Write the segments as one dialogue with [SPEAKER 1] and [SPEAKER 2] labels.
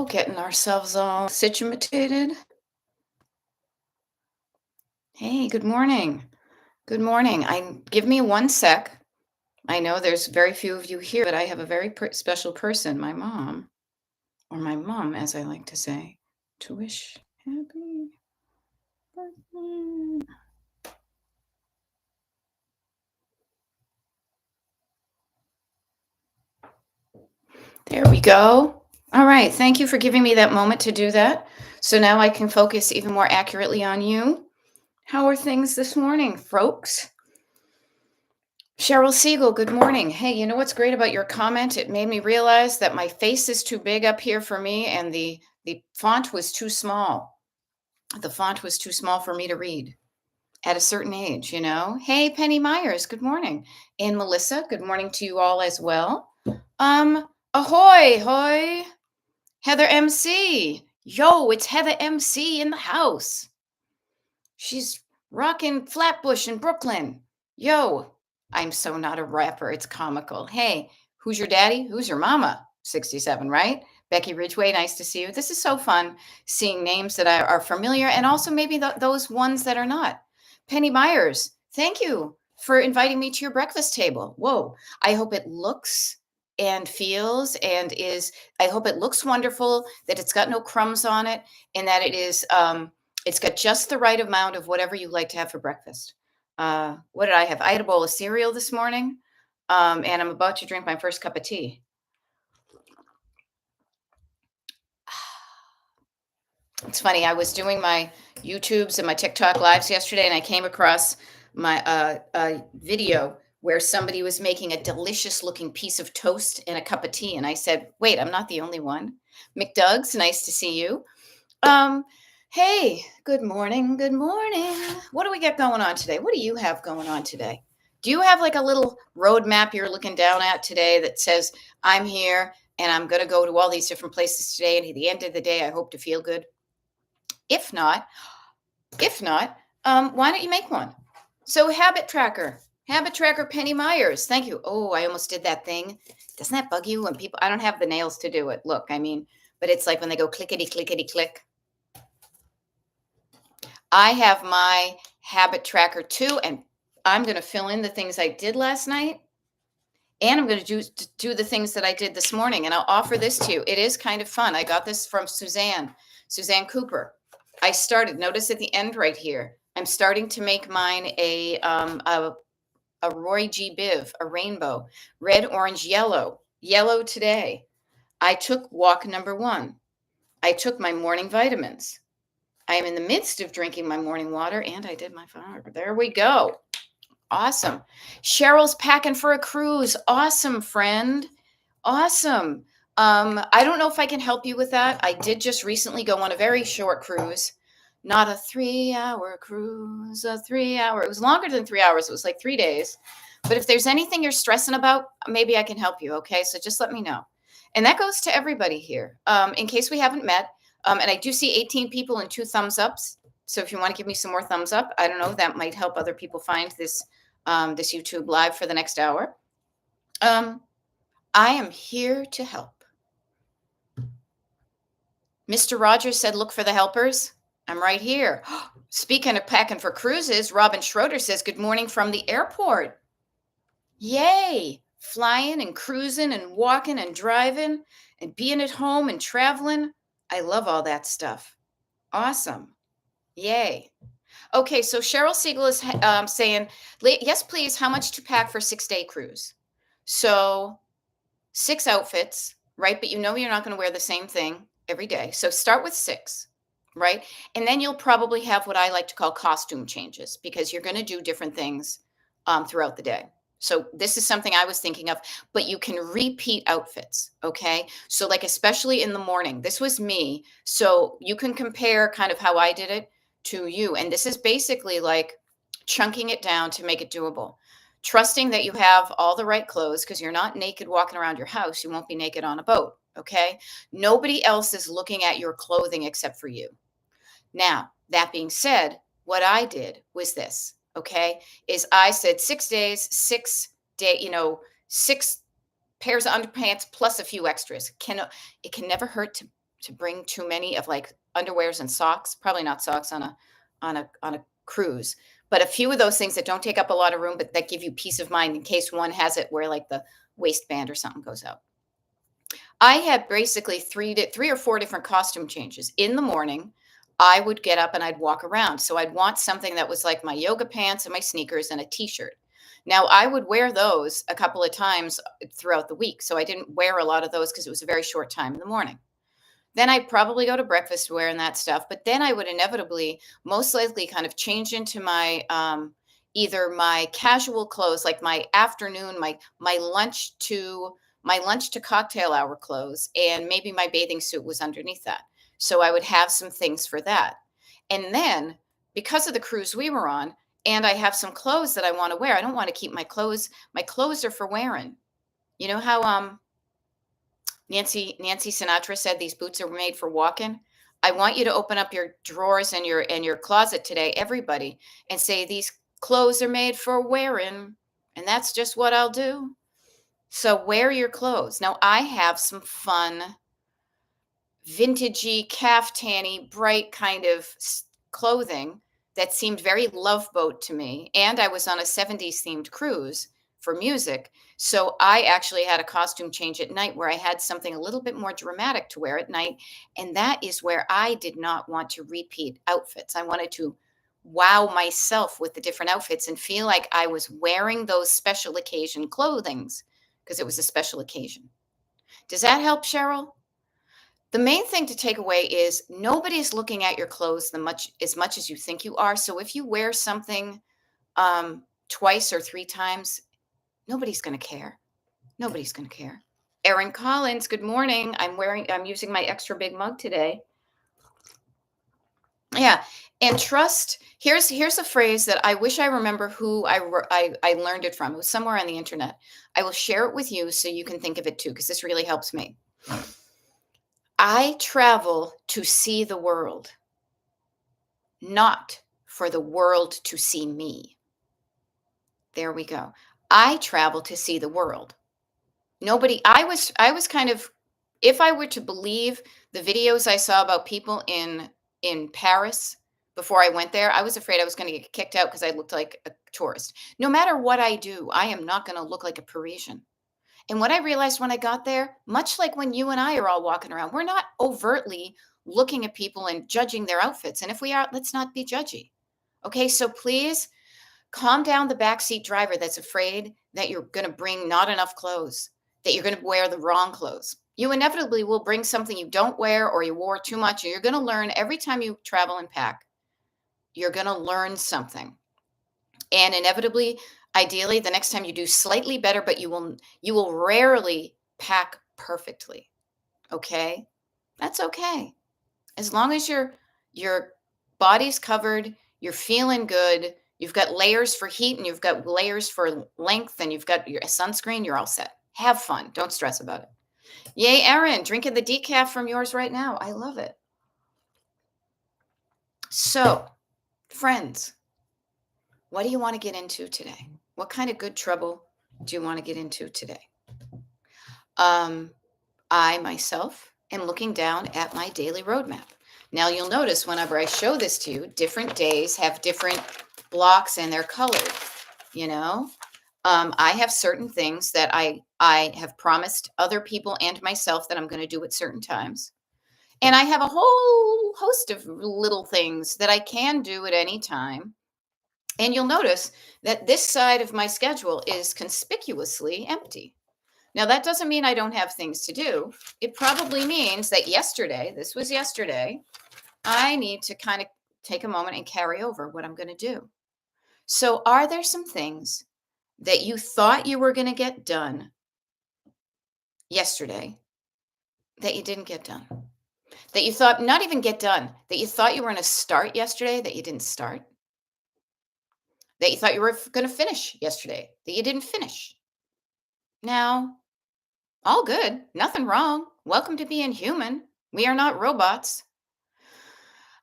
[SPEAKER 1] Getting ourselves all situated. Hey, good morning. Good morning. Give me one sec. I know there's very few of you here, but I have a very special person, my mom, or my mom, as I like to say, to wish happy birthday. There we go. All right. Thank you for giving me that moment to do that. So now I can focus even more accurately on you. How are things this morning, folks? Cheryl Siegel, good morning. Hey, you know what's great about your comment? It made me realize that my face is too big up here for me and the font was too small. The font was too small for me to read at a certain age, you know? Hey, Penny Myers, good morning. And Melissa, good morning to you all as well. Ahoy, hoy. Heather MC. Yo, it's Heather MC in the house. She's rocking Flatbush in Brooklyn. Yo, I'm so not a rapper. It's comical. Hey, who's your daddy? Who's your mama? 67, right? Becky Ridgway, nice to see you. This is so fun seeing names that are familiar and also maybe those ones that are not. Penny Myers, thank you for inviting me to your breakfast table. Whoa, I hope it looks and feels and is, I hope it looks wonderful, that it's got no crumbs on it, and that it's got just the right amount of whatever you like to have for breakfast. What did I have? I had a bowl of cereal this morning, and I'm about to drink my first cup of tea. It's funny. I was doing my YouTubes and my TikTok lives yesterday, and I came across my video where somebody was making a delicious looking piece of toast and a cup of tea, and I said, "Wait, I'm not the only one." McDoug's, nice to see you. Um, hey, good morning. Good morning. What do we got going on today? What do you have going on today? Do you have like a little roadmap you're looking down at today that says, I'm here and I'm going to go to all these different places today? And at the end of the day, I hope to feel good. If not, if not, why don't you make one? So habit tracker, Penny Myers. Thank you. Oh, I almost did that thing. Doesn't that bug you when people, I don't have the nails to do it. Look, I mean, but it's like when they go clickety, clickety, click. I have my habit tracker too, and I'm going to fill in the things I did last night, and I'm going to do the things that I did this morning, and I'll offer this to you. It is kind of fun. I got this from Suzanne Cooper. I started. Notice at the end right here, I'm starting to make mine a Roy G. Biv, a rainbow, red, orange, yellow. Yellow today. I took walk number 1. I took my morning vitamins. I am in the midst of drinking my morning water and I did my fire. There we go. Awesome. Cheryl's packing for a cruise. Awesome, friend. Awesome. I don't know if I can help you with that. I did just recently go on a very short cruise, not a 3-hour cruise, a 3-hour. It was longer than 3 hours. It was like 3 days. But if there's anything you're stressing about, maybe I can help you. Okay. So just let me know. And that goes to everybody here. In case we haven't met, and I do see 18 people and 2 thumbs ups. So if you want to give me some more thumbs up, I don't know, that might help other people find this this YouTube live for the next hour. I am here to help. Mr. Rogers said, look for the helpers. I'm right here. Speaking of packing for cruises, Robin Schroeder says, good morning from the airport. Yay. Flying and cruising and walking and driving and being at home and traveling. I love all that stuff. Awesome. Yay. Okay, so Cheryl Siegel is saying, yes, please, how much to pack for 6-day cruise? So 6 outfits, right? But you know you're not going to wear the same thing every day. So start with 6, right? And then you'll probably have what I like to call costume changes because you're going to do different things throughout the day. So this is something I was thinking of, but you can repeat outfits, okay? So like especially in the morning, this was me. So you can compare kind of how I did it to you. And this is basically like chunking it down to make it doable. Trusting that you have all the right clothes because you're not naked walking around your house. You won't be naked on a boat, okay? Nobody else is looking at your clothing except for you. Now, that being said, what I did was this, okay, is I said 6 days, 6 6 pairs of underpants plus a few extras. It can never hurt to bring too many of like underwears and socks. Probably not socks on a cruise, but a few of those things that don't take up a lot of room, but that give you peace of mind in case one has it where like the waistband or something goes out. I had basically three or four different costume changes. In the morning, I would get up and I'd walk around. So I'd want something that was like my yoga pants and my sneakers and a t-shirt. Now I would wear those a couple of times throughout the week. So I didn't wear a lot of those because it was a very short time in the morning. Then I'd probably go to breakfast wearing that stuff, but then I would inevitably, most likely, kind of change into my either my casual clothes, like my afternoon, my lunch to cocktail hour clothes, and maybe my bathing suit was underneath that. So I would have some things for that, and then because of the cruise we were on, and I have some clothes that I want to wear. I don't want to keep my clothes. My clothes are for wearing. You know how Nancy Sinatra said these boots are made for walking. I want you to open up your drawers and your closet today, everybody, and say these clothes are made for wearing, and that's just what I'll do. So wear your clothes. Now I have some fun vintagey, caftanny, bright kind of clothing that seemed very Love Boat to me. And I was on a 70s themed cruise for music. So I actually had a costume change at night where I had something a little bit more dramatic to wear at night. And that is where I did not want to repeat outfits. I wanted to wow myself with the different outfits and feel like I was wearing those special occasion clothings because it was a special occasion. Does that help, Cheryl? The main thing to take away is nobody's looking at your clothes as much as you think you are. So if you wear something twice or three times, nobody's going to care. Nobody's going to care. Erin Collins, good morning. I'm using my extra big mug today. Yeah, and trust. Here's a phrase that I wish I remember who I learned it from. It was somewhere on the internet. I will share it with you so you can think of it too, because this really helps me. I travel to see the world, not for the world to see me. There we go. I travel to see the world. I was kind of, if I were to believe the videos I saw about people in Paris before I went there, I was afraid I was going to get kicked out because I looked like a tourist. No matter what I do, I am not going to look like a Parisian. And what I realized when I got there, much like when you and I are all walking around, we're not overtly looking at people and judging their outfits. And if we are, let's not be judgy. Okay, so please calm down the backseat driver that's afraid that you're going to bring not enough clothes, that you're going to wear the wrong clothes. You inevitably will bring something you don't wear or you wore too much. And you're going to learn every time you travel and pack, you're going to learn something. And inevitably, ideally, the next time you do slightly better, but you will rarely pack perfectly. Okay? That's okay. As long as your body's covered, you're feeling good, you've got layers for heat and you've got layers for length and you've got your sunscreen, you're all set. Have fun. Don't stress about it. Yay, Erin, drinking the decaf from yours right now. I love it. So, friends, what do you want to get into today? What kind of good trouble do you want to get into today? I myself am looking down at my daily roadmap. Now you'll notice whenever I show this to you, different days have different blocks and they're colored. You know, I have certain things that I have promised other people and myself that I'm going to do at certain times. And I have a whole host of little things that I can do at any time. And you'll notice that this side of my schedule is conspicuously empty. Now, that doesn't mean I don't have things to do. It probably means that this was yesterday, I need to kind of take a moment and carry over what I'm going to do. So, are there some things that you thought you were going to get done yesterday that you didn't get done? That you thought, not even get done, that you thought you were going to start yesterday that you didn't start? That you thought you were going to finish yesterday that you didn't finish? Now, all good, nothing wrong. Welcome to being human. We are not robots.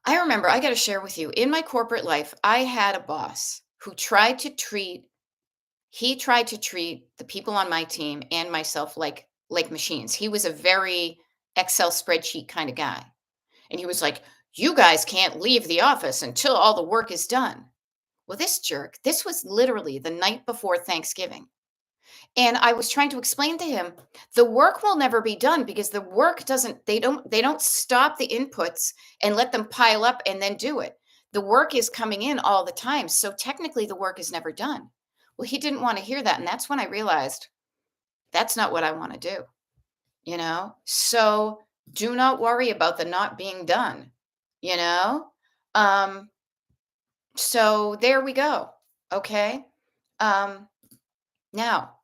[SPEAKER 1] I remember, I got to share with you, in my corporate life, I had a boss who tried to treat the people on my team and myself like machines. He was a very Excel spreadsheet kind of guy. And he was like, "You guys can't leave the office until all the work is done." Well, this jerk, this was literally the night before Thanksgiving. And I was trying to explain to him, the work will never be done because the work doesn't they don't stop the inputs and let them pile up and then do it. The work is coming in all the time. So technically the work is never done. Well, he didn't want to hear that. And that's when I realized that's not what I want to do, you know? So do not worry about the not being done, you know? Um, so there we go. Okay. Um, now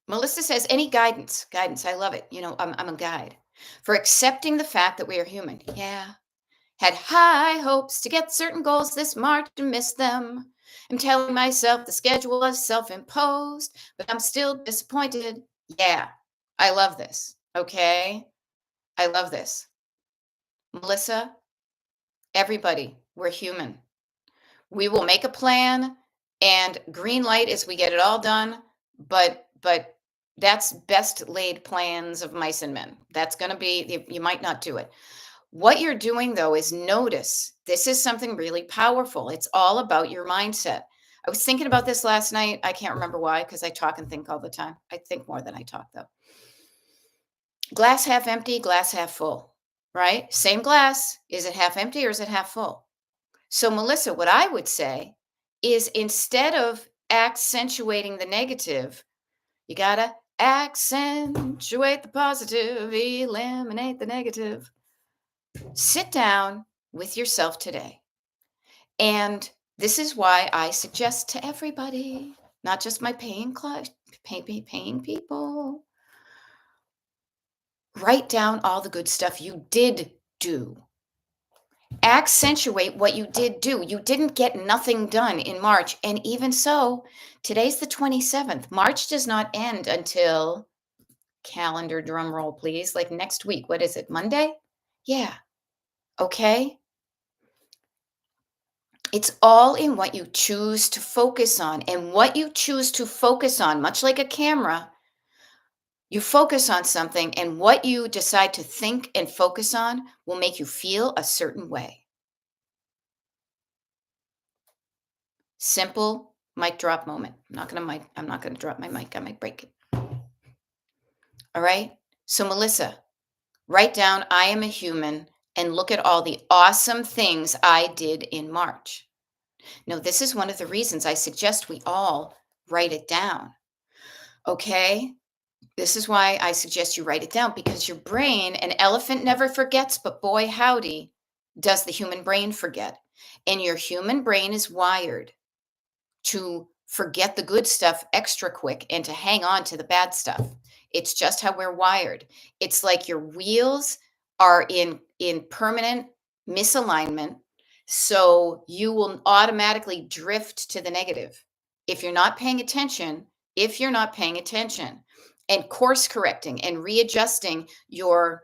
[SPEAKER 1] Melissa says, any guidance? Guidance. I love it. I'm a guide for accepting the fact that we are human. Yeah. Had high hopes to get certain goals this March and miss them. I'm telling myself the schedule was self imposed, but I'm still disappointed. Yeah. I love this. Okay. I love this. Melissa, everybody, we're human. We will make a plan and green light as we get it all done, but that's best laid plans of mice and men. That's going to be you might not do it. What you're doing though is notice this is something really powerful. It's all about your mindset. I was thinking about this last night. I can't remember why because I talk and think all the time. I think more than I talk though. Glass half empty, glass half full, right? Same glass. Is it half empty or is it half full? So, Melissa, what I would say is instead of accentuating the negative, you got to accentuate the positive, eliminate the negative. Sit down with yourself today. And this is why I suggest to everybody, not just my paying people, write down all the good stuff you did do. Accentuate what you did do. You didn't get nothing done in March. And even so, today's the 27th. March does not end until calendar drum roll, please. Like next week. What is it? Monday? Yeah. Okay. It's all in what you choose to focus on. And what you choose to focus on, much like a camera, you focus on something, and what you decide to think and focus on will make you feel a certain way. Simple mic drop moment. I'm not gonna drop my mic. I might break it. All right. So Melissa, write down I am a human and look at all the awesome things I did in March. Now, this is one of the reasons I suggest we all write it down. Okay. This is why I suggest you write it down because your brain, an elephant never forgets, but boy, howdy, does the human brain forget. And your human brain is wired to forget the good stuff extra quick and to hang on to the bad stuff. It's just how we're wired. It's like your wheels are in permanent misalignment, so you will automatically drift to the negative. If you're not paying attention, if you're not paying attention and course correcting and readjusting your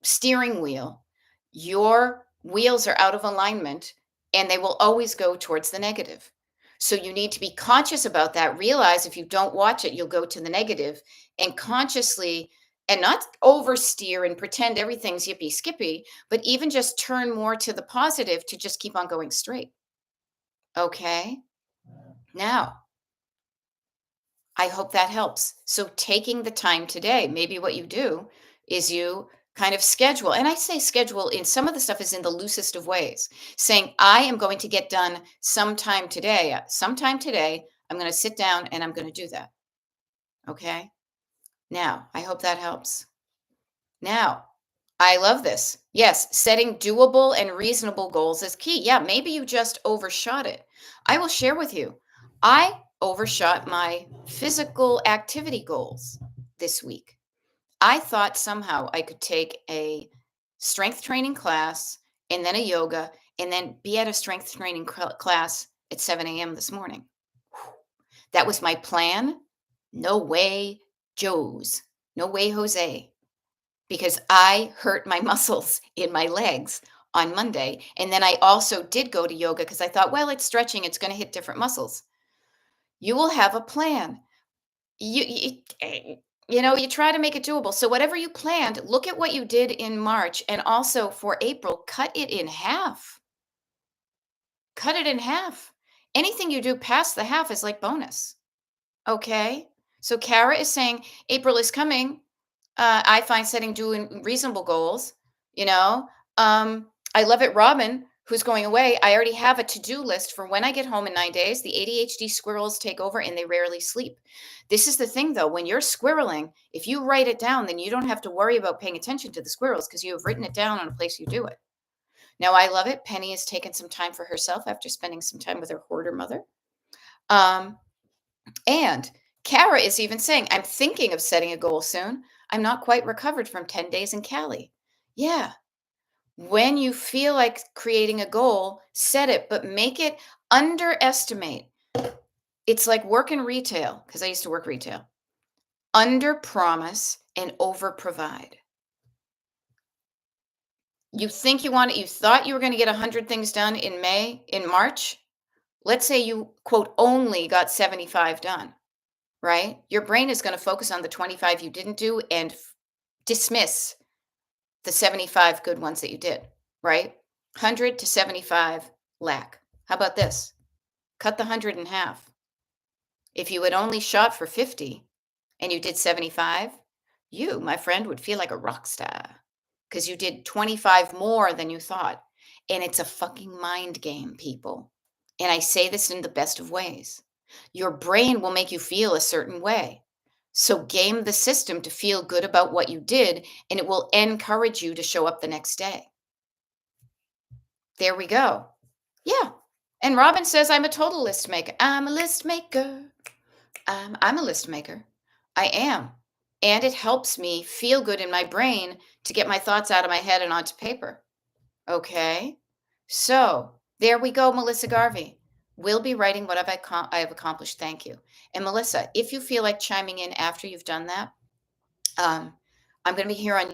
[SPEAKER 1] steering wheel, your wheels are out of alignment and they will always go towards the negative. So you need to be conscious about that. Realize if you don't watch it, you'll go to the negative and consciously and not oversteer and pretend everything's yippee skippy, but even just turn more to the positive to just keep on going straight. Okay. Now, I hope that helps. So taking the time today, maybe what you do is you kind of schedule. And I say schedule in some of the stuff is in the loosest of ways, saying, I am going to get done sometime today. Sometime today, I'm going to sit down and I'm going to do that. Okay. Now, I hope that helps. Now, I love this. Yes, setting doable and reasonable goals is key. Yeah, maybe you just overshot it. I will share with you. I overshot my physical activity goals this week. I thought somehow I could take a strength training class and then a yoga and then be at a strength training class at 7 a.m. this morning. That was my plan. No way, Joe's. No way, Jose. Because I hurt my muscles in my legs on Monday. And then I also did go to yoga because I thought, well, it's stretching, it's going to hit different muscles. You will have a plan. You try to make it doable. So whatever you planned, look at what you did in March, and also for April, cut it in half. Cut it in half. Anything you do past the half is like bonus. Okay. So Kara is saying April is coming. I find setting doing reasonable goals. You know, I love it. Robin, who's going away, I already have a to-do list for when I get home in 9 days. The ADHD squirrels take over and they rarely sleep. This is the thing, though. When you're squirreling, if you write it down, then you don't have to worry about paying attention to the squirrels because you have written it down on a place you do it. Now, I love it. Penny has taken some time for herself after spending some time with her hoarder mother. Um, and Kara is even saying, I'm thinking of setting a goal soon. I'm not quite recovered from 10 days in Cali. Yeah. When you feel like creating a goal, set it, but make it underestimate. It's like work in retail, because I used to work retail. Under promise and over provide. You think you want it, you thought you were going to get 100 things done in March. Let's say you, quote, only got 75 done, right? Your brain is going to focus on the 25 you didn't do and dismiss the 75 good ones that you did, right? 100 to 75 lack. How about this? Cut the 100 in half. If you had only shot for 50 and you did 75, you, my friend, would feel like a rock star because you did 25 more than you thought. And it's a fucking mind game, people. And I say this in the best of ways. Your brain will make you feel a certain way. So game the system to feel good about what you did, and it will encourage you to show up the next day. There we go. Yeah. And Robin says, I'm a total list maker. I'm a list maker. I'm a list maker. I am. And it helps me feel good in my brain to get my thoughts out of my head and onto paper. Okay. So there we go, Melissa Garvey. We'll be writing what I have accomplished. Thank you. And Melissa, if you feel like chiming in after you've done that, um, I'm going to be here on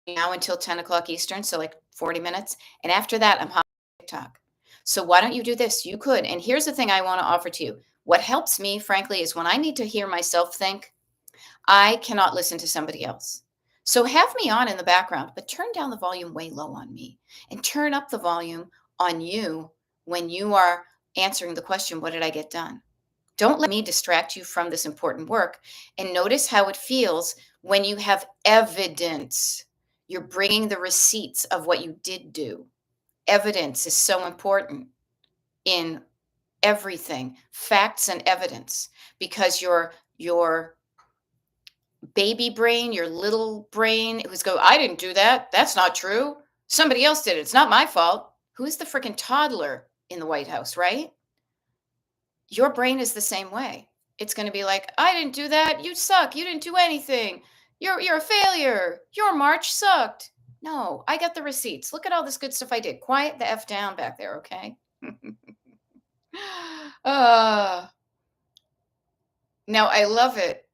[SPEAKER 1] now until 10 o'clock Eastern, so like 40 minutes. And after that, I'm on TikTok. So why don't you do this? You could. And here's the thing I want to offer to you. What helps me, frankly, is when I need to hear myself think, I cannot listen to somebody else. So have me on in the background, but turn down the volume way low on me and turn up the volume on you when you are answering the question, what did I get done? Don't let me distract you from this important work. And notice how it feels when you have evidence. You're bringing the receipts of what you did do. Evidence is so important in everything, facts and evidence, because your baby brain, your little brain, who's go, I didn't do that. That's not true. Somebody else did it. It's not my fault. Who's the freaking toddler in the White House, right? Your brain is the same way. It's going to be like, I didn't do that. You suck. You didn't do anything. You're a failure. Your March sucked. No, I got the receipts. Look at all this good stuff I did. Quiet the F down back there, okay? uh, now I love it.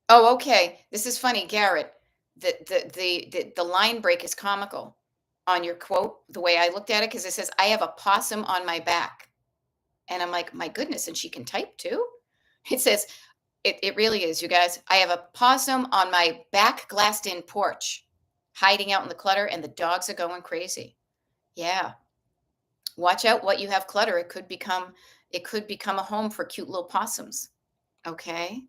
[SPEAKER 1] Oh, okay. This is funny, Garrett. The line break is comical on your quote, the way I looked at it, because it says, I have a possum on my back. And I'm like, my goodness, and she can type too? It says, it really is, you guys. I have a possum on my back glassed in porch, hiding out in the clutter, and the dogs are going crazy. Yeah. Watch out what you have clutter. It could become a home for cute little possums. Okay.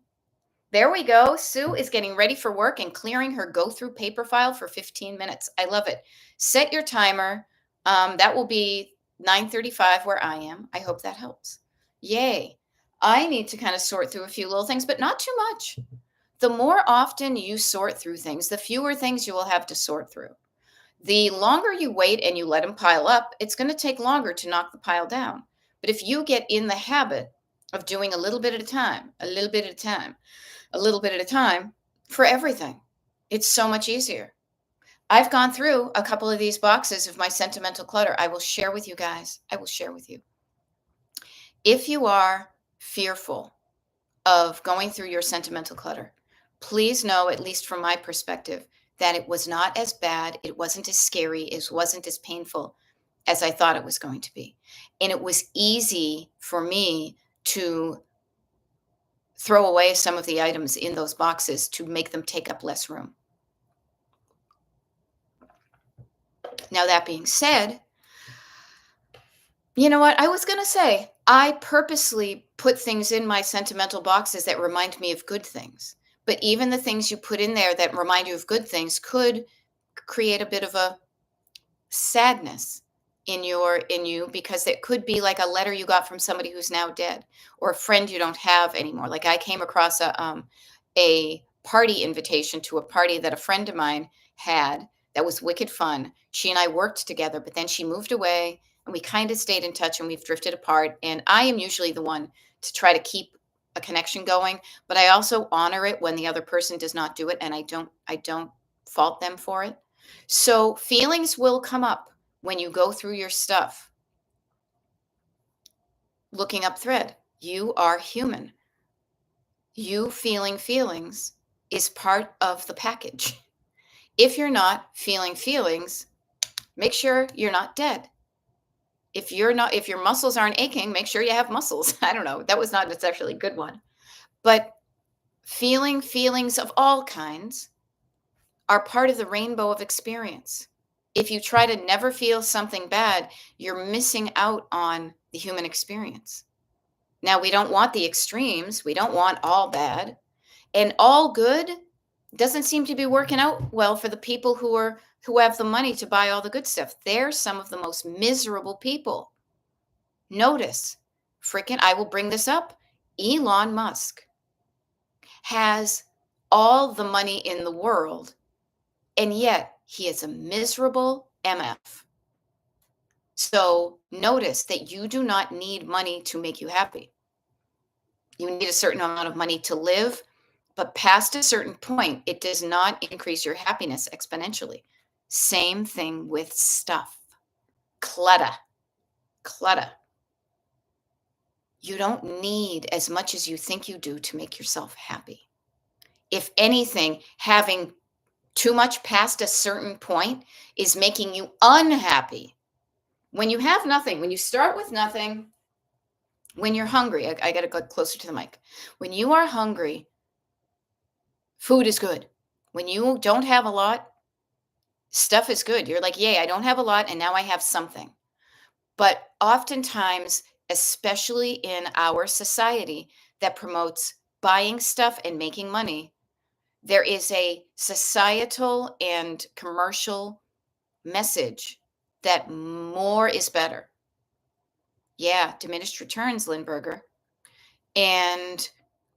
[SPEAKER 1] There we go. Sue is getting ready for work and clearing her go through paper file for 15 minutes. I love it. Set your timer. That will be 9:35 where I am. I hope that helps. Yay. I need to kind of sort through a few little things, but not too much. The more often you sort through things, the fewer things you will have to sort through. The longer you wait and you let them pile up, it's going to take longer to knock the pile down. But if you get in the habit of doing a little bit at a time, a little bit at a time, a little bit at a time for everything, it's so much easier. I've gone through a couple of these boxes of my sentimental clutter. I will share with you guys. I will share with you. If you are fearful of going through your sentimental clutter, please know, at least from my perspective, that it was not as bad, it wasn't as scary, it wasn't as painful as I thought it was going to be. And it was easy for me to throw away some of the items in those boxes to make them take up less room. Now, that being said, you know what? I was going to say, I purposely put things in my sentimental boxes that remind me of good things. But even the things you put in there that remind you of good things could create a bit of a sadness in you, because it could be like a letter you got from somebody who's now dead, or a friend you don't have anymore. Like, I came across a party invitation to a party that a friend of mine had that was wicked fun. She and I worked together, but then she moved away, and we kind of stayed in touch, and we've drifted apart. And I am usually the one to try to keep a connection going, but I also honor it when the other person does not do it, and I don't fault them for it. So feelings will come up when you go through your stuff. Looking up thread. You are human. You feeling feelings is part of the package. If you're not feeling feelings, make sure you're not dead. If your muscles aren't aching, make sure you have muscles. I don't know. That was not necessarily a good one. But feeling feelings of all kinds are part of the rainbow of experience. If you try to never feel something bad, you're missing out on the human experience. Now, we don't want the extremes. We don't want all bad. And all good doesn't seem to be working out well for the people who have the money to buy all the good stuff. They're some of the most miserable people. Notice, freaking, I will bring this up. Elon Musk has all the money in the world, and yet he is a miserable MF. So notice that you do not need money to make you happy. You need a certain amount of money to live, but past a certain point, it does not increase your happiness exponentially. Same thing with stuff. Clutter. Clutter. You don't need as much as you think you do to make yourself happy. If anything, having too much past a certain point is making you unhappy. When you have nothing, when you start with nothing, when you're hungry, I got to go closer to the mic. When you are hungry, food is good. When you don't have a lot, stuff is good. You're like, yay, I don't have a lot, and now I have something. But oftentimes, especially in our society that promotes buying stuff and making money, there is a societal and commercial message that more is better. Yeah, diminished returns, Lindberger. And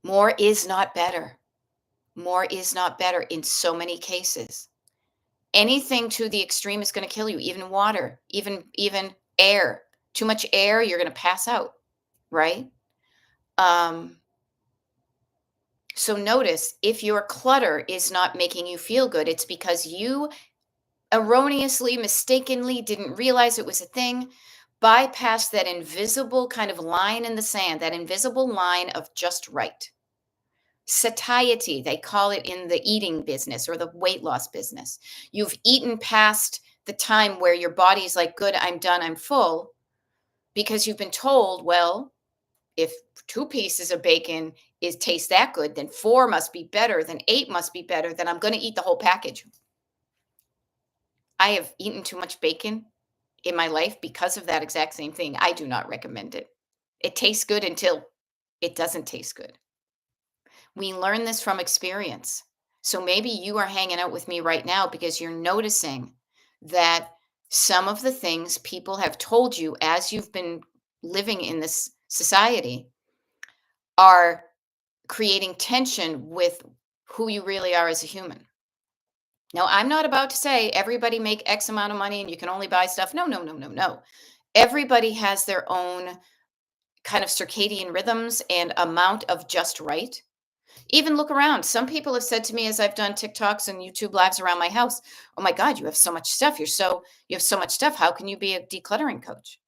[SPEAKER 1] more is not better. More is not better in so many cases. Anything to the extreme is going to kill you, even water, even air. Too much air, you're going to pass out, right? Um, so notice, if your clutter is not making you feel good, it's because you erroneously, mistakenly didn't realize it was a thing, bypassed that invisible kind of line in the sand, that invisible line of just right. Satiety, they call it in the eating business or the weight loss business. You've eaten past the time where your body's like, good, I'm done, I'm full, because you've been told, well, if two pieces of bacon is taste that good, then four must be better, then eight must be better, then I'm going to eat the whole package. I have eaten too much bacon in my life because of that exact same thing. I do not recommend it. It tastes good until it doesn't taste good. We learn this from experience. So maybe you are hanging out with me right now because you're noticing that some of the things people have told you as you've been living in this society are creating tension with who you really are as a human. Now, I'm not about to say everybody make X amount of money and you can only buy stuff. No, no, no, no, no. Everybody has their own kind of circadian rhythms and amount of just right. Even look around. Some people have said to me as I've done TikToks and YouTube lives around my house, "Oh my God, you have so much stuff. You have so much stuff. How can you be a decluttering coach?"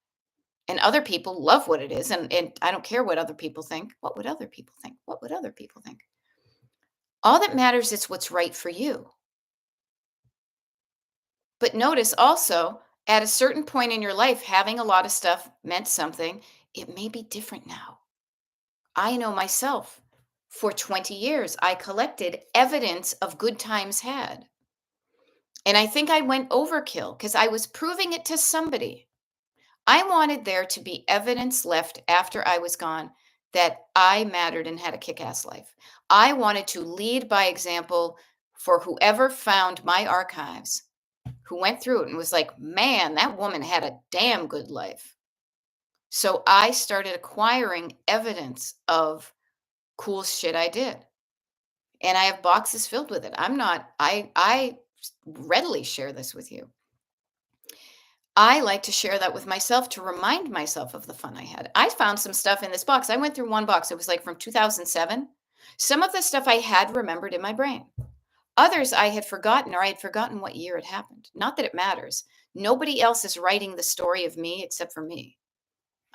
[SPEAKER 1] And other people love what it is. And I don't care what other people think. What would other people think? What would other people think? All that matters is what's right for you. But notice also, at a certain point in your life, having a lot of stuff meant something. It may be different now. I know myself. For 20 years, I collected evidence of good times had. And I think I went overkill because I was proving it to somebody. I wanted there to be evidence left after I was gone that I mattered and had a kick ass life. I wanted to lead by example for whoever found my archives, who went through it and was like, man, that woman had a damn good life. So I started acquiring evidence of cool shit I did. And I have boxes filled with it. I readily share this with you. I like to share that with myself to remind myself of the fun I had. I found some stuff in this box. I went through one box. It was like from 2007. Some of the stuff I had remembered in my brain. Others I had forgotten, or I had forgotten what year it happened. Not that it matters. Nobody else is writing the story of me except for me.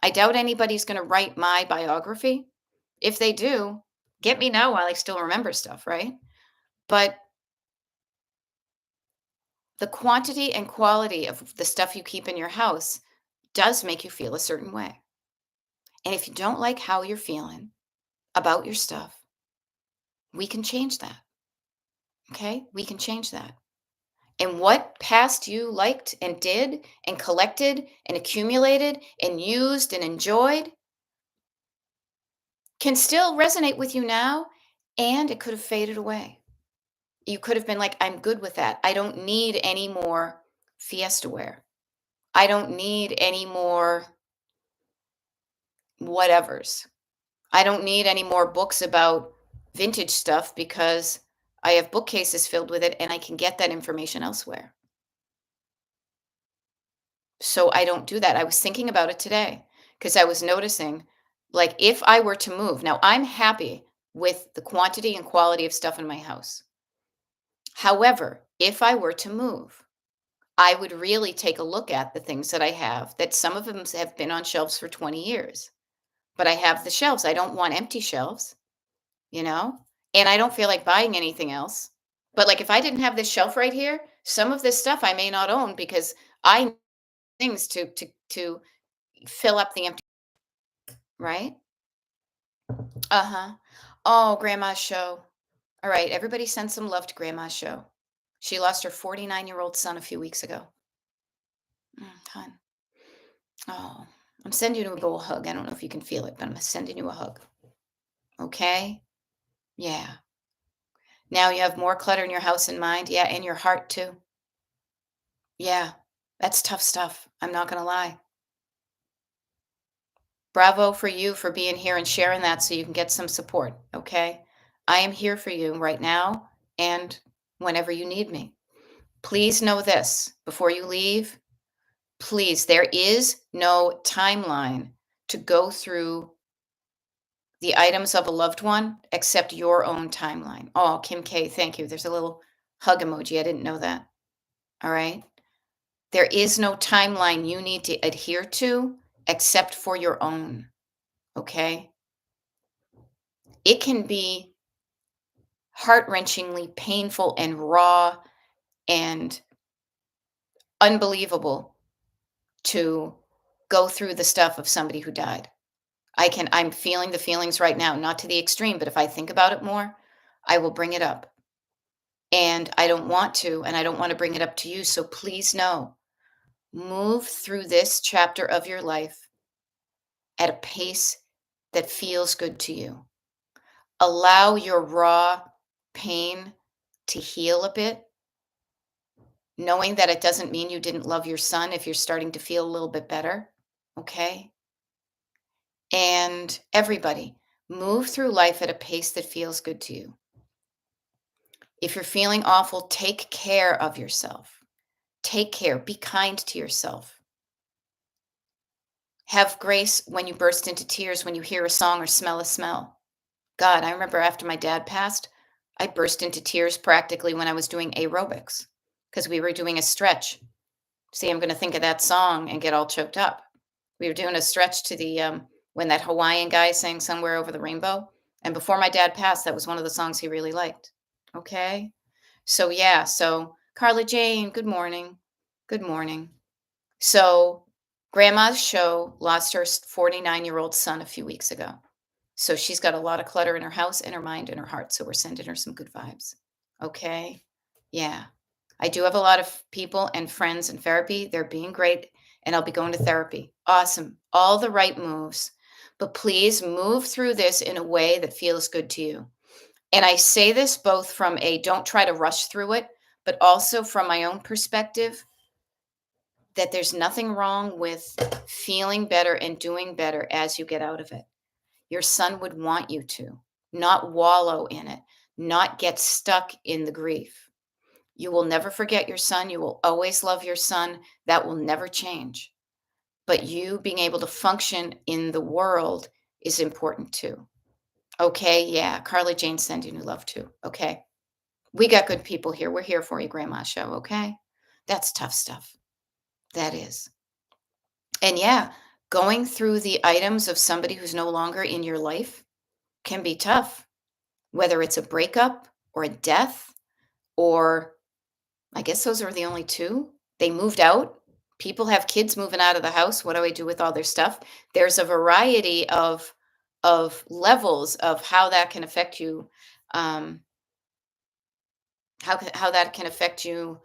[SPEAKER 1] I doubt anybody's going to write my biography. If they do, get me now while I still remember stuff, right? But the quantity and quality of the stuff you keep in your house does make you feel a certain way. And if you don't like how you're feeling about your stuff, we can change that. Okay? We can change that. And what past you liked and did and collected and accumulated and used and enjoyed can still resonate with you now, and it could have faded away. You could have been like, I'm good with that. I don't need any more Fiesta wear. I don't need any more whatevers. I don't need any more books about vintage stuff because I have bookcases filled with it and I can get that information elsewhere. So I don't do that. I was thinking about it today because I was noticing, like, if I were to move, now I'm happy with the quantity and quality of stuff in my house. However, if I were to move, I would really take a look at the things that I have, that some of them have been on shelves for 20 years. But I have the shelves. I don't want empty shelves, you know? And I don't feel like buying anything else. But like if I didn't have this shelf right here, some of this stuff I may not own because I need things to fill up the empty, right? Uh-huh. Oh, grandma's show. All right, everybody send some love to grandma's show. She lost her 49-year-old son a few weeks ago. Hon. Oh, I'm sending you a little hug. I don't know if you can feel it, but I'm sending you a hug. Okay? Yeah. Now you have more clutter in your house and mind. Yeah, and your heart too. Yeah, that's tough stuff. I'm not going to lie. Bravo for you for being here and sharing that so you can get some support. Okay. I am here for you right now and whenever you need me. Please know this before you leave. Please, there is no timeline to go through the items of a loved one except your own timeline. Oh, Kim K, thank you. There's a little hug emoji. I didn't know that. All right. There is no timeline you need to adhere to except for your own. Okay. It can be heart-wrenchingly painful and raw and unbelievable to go through the stuff of somebody who died. I'm feeling the feelings right now, not to the extreme, but if I think about it more, I will bring it up. And I don't want to, and I don't want to bring it up to you. So please know, move through this chapter of your life at a pace that feels good to you. Allow your raw pain to heal a bit, knowing that it doesn't mean you didn't love your son if you're starting to feel a little bit better. Okay. And everybody, move through life at a pace that feels good to you. If you're feeling awful, take care of yourself. Take care. Be kind to yourself. Have grace when you burst into tears when you hear a song or smell a smell. God, I remember after my dad passed, I burst into tears practically when I was doing aerobics because we were doing a stretch. See, I'm going to think of that song and get all choked up. We were doing a stretch to the when that Hawaiian guy sang Somewhere Over the Rainbow. And before my dad passed, that was one of the songs he really liked. Okay. So, yeah. So, Carla Jane, good morning. Good morning. So, grandma's show lost her 49-year-old son a few weeks ago. So she's got a lot of clutter in her house, in her mind, and her heart. So we're sending her some good vibes. Okay. Yeah. I do have a lot of people and friends in therapy. They're being great. And I'll be going to therapy. Awesome. All the right moves. But please move through this in a way that feels good to you. And I say this both from a don't try to rush through it, but also from my own perspective that there's nothing wrong with feeling better and doing better as you get out of it. Your son would want you to, not wallow in it, not get stuck in the grief. You will never forget your son. You will always love your son. That will never change. But you being able to function in the world is important too. Okay. Yeah. Carly Jane sending you love too. Okay. We got good people here. We're here for you, Grandma Show. Okay. That's tough stuff. That is. And yeah, going through the items of somebody who's no longer in your life can be tough, whether it's a breakup or a death, or I guess those are the only two. They moved out. People have kids moving out of the house. What do I do with all their stuff? There's a variety of levels of how that can affect you, um, how that can affect you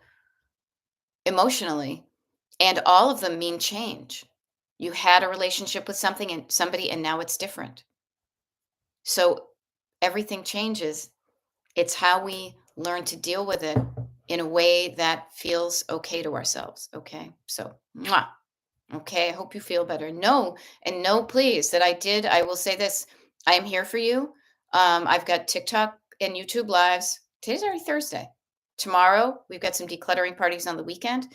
[SPEAKER 1] emotionally, and all of them mean change. You had a relationship with something and somebody, and now it's different. So everything changes. It's how we learn to deal with it in a way that feels okay to ourselves. Okay. So, mwah. Okay. I hope you feel better. No, and no, please, that I will say this. I am here for you. I've got TikTok and YouTube lives. Today's already Thursday. Tomorrow, we've got some decluttering parties on the weekend.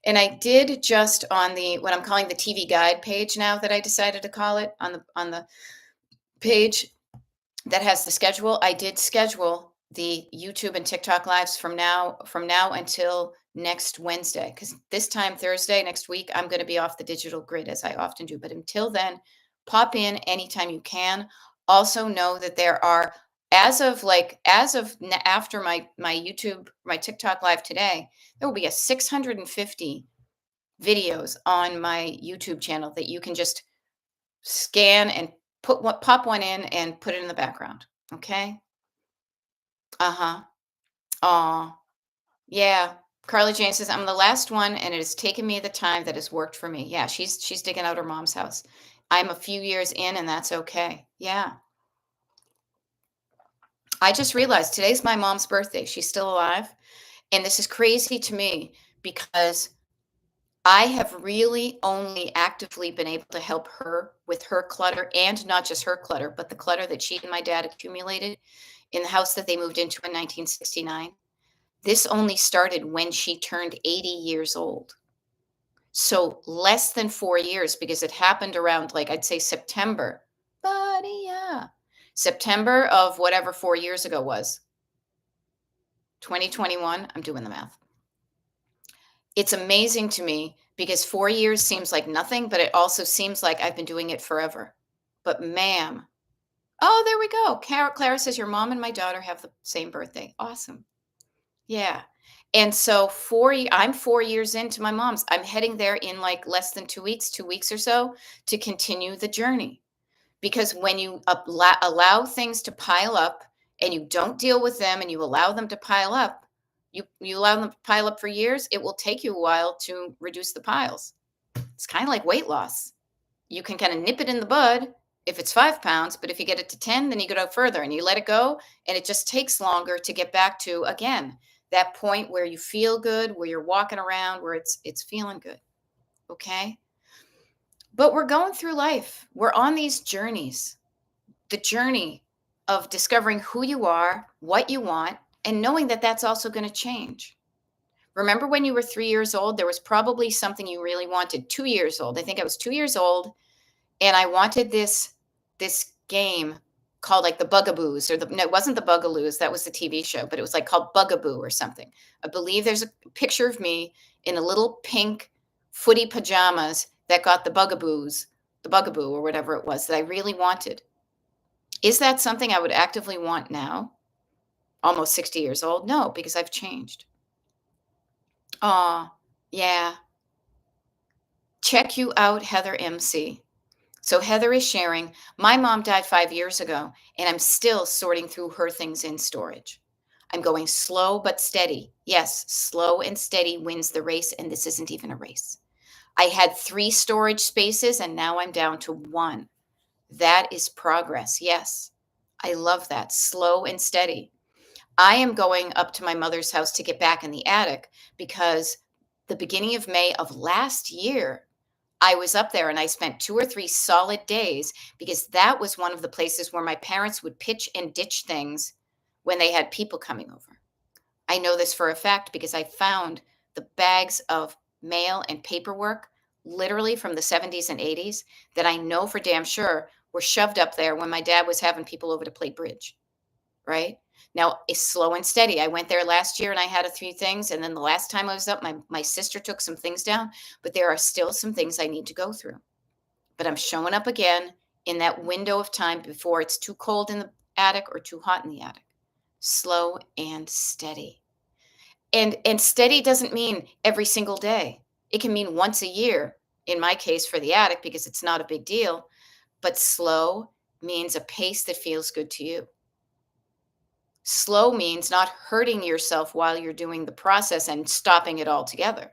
[SPEAKER 1] And I did just on the what I'm calling the TV guide page now that I decided to call it on the page that has the schedule. I did schedule the YouTube and TikTok lives from now until next Wednesday, because this time Thursday next week I'm going to be off the digital grid as I often do. But until then, pop in anytime you can. Also know that there are, after my YouTube, my TikTok live today, there will be a 650 videos on my YouTube channel that you can just scan and pop one in and put it in the background. Okay. Uh-huh. Aw. Yeah. Carly Jane says, I'm the last one, and it has taken me the time that has worked for me. Yeah, she's digging out her mom's house. I'm a few years in, and that's okay. Yeah. I just realized today's my mom's birthday. She's still alive. And this is crazy to me because I have really only actively been able to help her with her clutter, and not just her clutter, but the clutter that she and my dad accumulated in the house that they moved into in 1969. This only started when she turned 80 years old. So less than 4 years, because it happened around, like, I'd say September. Buddy, yeah. September of whatever 4 years ago was. 2021. I'm doing the math. It's amazing to me because 4 years seems like nothing, but it also seems like I've been doing it forever. But ma'am, oh, there we go. Clara says your mom and my daughter have the same birthday. Awesome. Yeah. And so I'm 4 years into my mom's. I'm heading there in like less than 2 weeks, 2 weeks or so, to continue the journey. Because when you allow things to pile up and you don't deal with them and you allow them to pile up, you allow them to pile up for years, it will take you a while to reduce the piles. It's kind of like weight loss. You can kind of nip it in the bud if it's 5 pounds, but if you get it to 10, then you go further and you let it go. And it just takes longer to get back to, again, that point where you feel good, where you're walking around, where it's feeling good. Okay. But we're going through life. We're on these journeys, the journey of discovering who you are, what you want, and knowing that that's also going to change. Remember when you were 3 years old, there was probably something you really wanted. 2 years old. I think I was 2 years old, and I wanted this game called like the Bugaboos, or no, it wasn't the Bugaloos. That was the TV show, but it was like called Bugaboo or something. I believe there's a picture of me in a little pink footy pajamas that got the Bugaboo or whatever it was that I really wanted. Is that something I would actively want now? Almost 60 years old? No, because I've changed. Oh, yeah. Check you out, Heather MC. So Heather is sharing, my mom died 5 years ago, and I'm still sorting through her things in storage. I'm going slow but steady. Yes, slow and steady wins the race, and this isn't even a race. I had 3 storage spaces, and now I'm down to 1. That is progress. Yes, I love that. Slow and steady. I am going up to my mother's house to get back in the attic because the beginning of May of last year, I was up there and I spent 2 or 3 solid days because that was one of the places where my parents would pitch and ditch things when they had people coming over. I know this for a fact because I found the bags of mail and paperwork literally from the 70s and 80s that I know for damn sure were shoved up there when my dad was having people over to play bridge, right? Now, it's slow and steady. I went there last year and I had a few things. And then the last time I was up, my sister took some things down, but there are still some things I need to go through. But I'm showing up again in that window of time before it's too cold in the attic or too hot in the attic. Slow and steady. And steady doesn't mean every single day. It can mean once a year, in my case for the attic, because it's not a big deal. But slow means a pace that feels good to you. Slow means not hurting yourself while you're doing the process and stopping it altogether.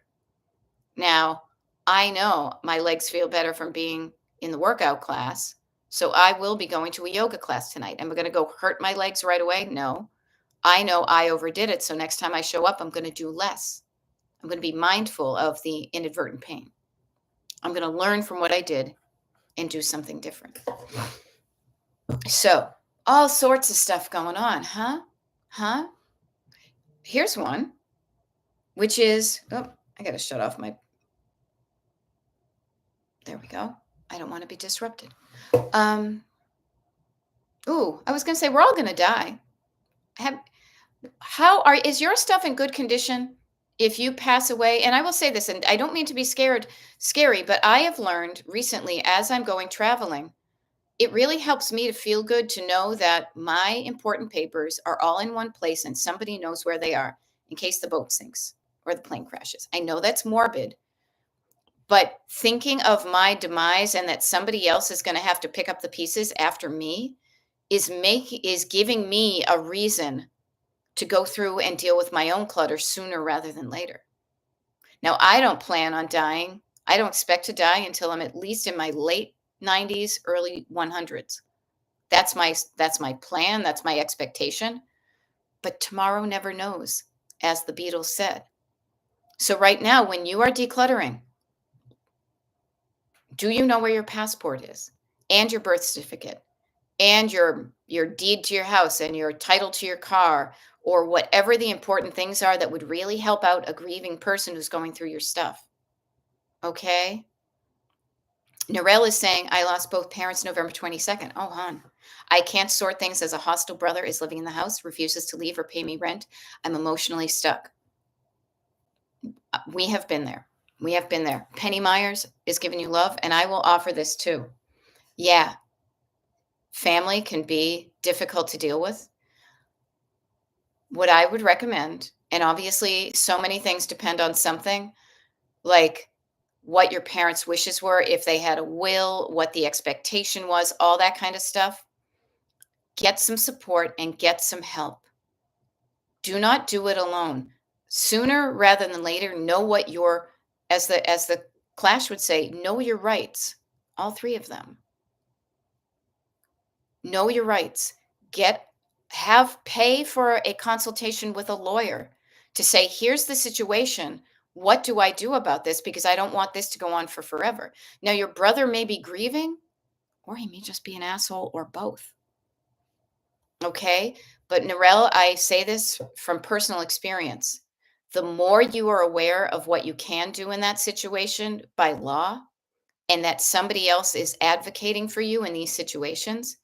[SPEAKER 1] Now, I know my legs feel better from being in the workout class. So I will be going to a yoga class tonight. Am I going to go hurt my legs right away? No. I know I overdid it. So next time I show up, I'm going to do less. I'm going to be mindful of the inadvertent pain. I'm going to learn from what I did and do something different. So, all sorts of stuff going on, huh? Huh? Here's one, which is, oh, I got to shut off my, there we go. I don't want to be disrupted. I was going to say, we're all going to die. Is your stuff in good condition? If you pass away, and I will say this, and I don't mean to be scary, but I have learned recently as I'm going traveling, it really helps me to feel good to know that my important papers are all in one place and somebody knows where they are in case the boat sinks or the plane crashes. I know that's morbid, but thinking of my demise and that somebody else is going to have to pick up the pieces after me is giving me a reason to go through and deal with my own clutter sooner rather than later. Now, I don't plan on dying. I don't expect to die until I'm at least in my late 90s, early 100s. That's my plan, that's my expectation. But tomorrow never knows, as the Beatles said. So right now, when you are decluttering, do you know where your passport is and your birth certificate and your deed to your house and your title to your car or whatever the important things are that would really help out a grieving person who's going through your stuff? Okay? Narelle is saying, I lost both parents November 22nd. Oh, hon. I can't sort things as a hostile brother is living in the house, refuses to leave or pay me rent. I'm emotionally stuck. We have been there. We have been there. Penny Myers is giving you love, and I will offer this too. Yeah, family can be difficult to deal with. What I would recommend, and obviously so many things depend on something, like what your parents' wishes were, if they had a will, what the expectation was, all that kind of stuff. Get some support and get some help. Do not do it alone. Sooner rather than later, know what your, as the Clash would say, know your rights. All 3 of them. Know your rights. Pay for a consultation with a lawyer to say, here's the situation. What do I do about this? Because I don't want this to go on for forever. Now, your brother may be grieving, or he may just be an asshole, or both. Okay? But Narelle, I say this from personal experience. The more you are aware of what you can do in that situation by law, and that somebody else is advocating for you in these situations,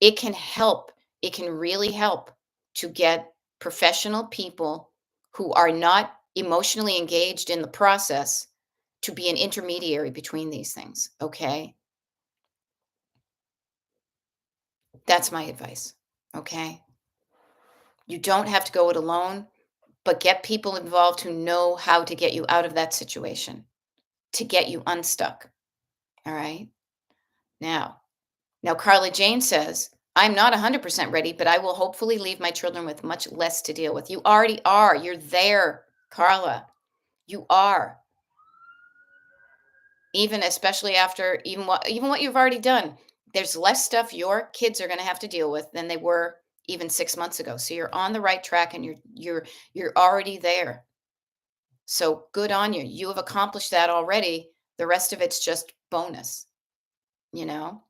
[SPEAKER 1] it can help. It can really help to get professional people who are not emotionally engaged in the process to be an intermediary between these things. Okay? That's my advice. Okay? You don't have to go it alone, but get people involved who know how to get you out of that situation, to get you unstuck. All right? Now, now Carla Jane says, I'm not 100% ready, but I will hopefully leave my children with much less to deal with. You already are. You're there, Carla. You are. Even especially after even what you've already done. There's less stuff your kids are going to have to deal with than they were even 6 months ago. So you're on the right track and you're already there. So good on you. You have accomplished that already. The rest of it's just bonus, you know?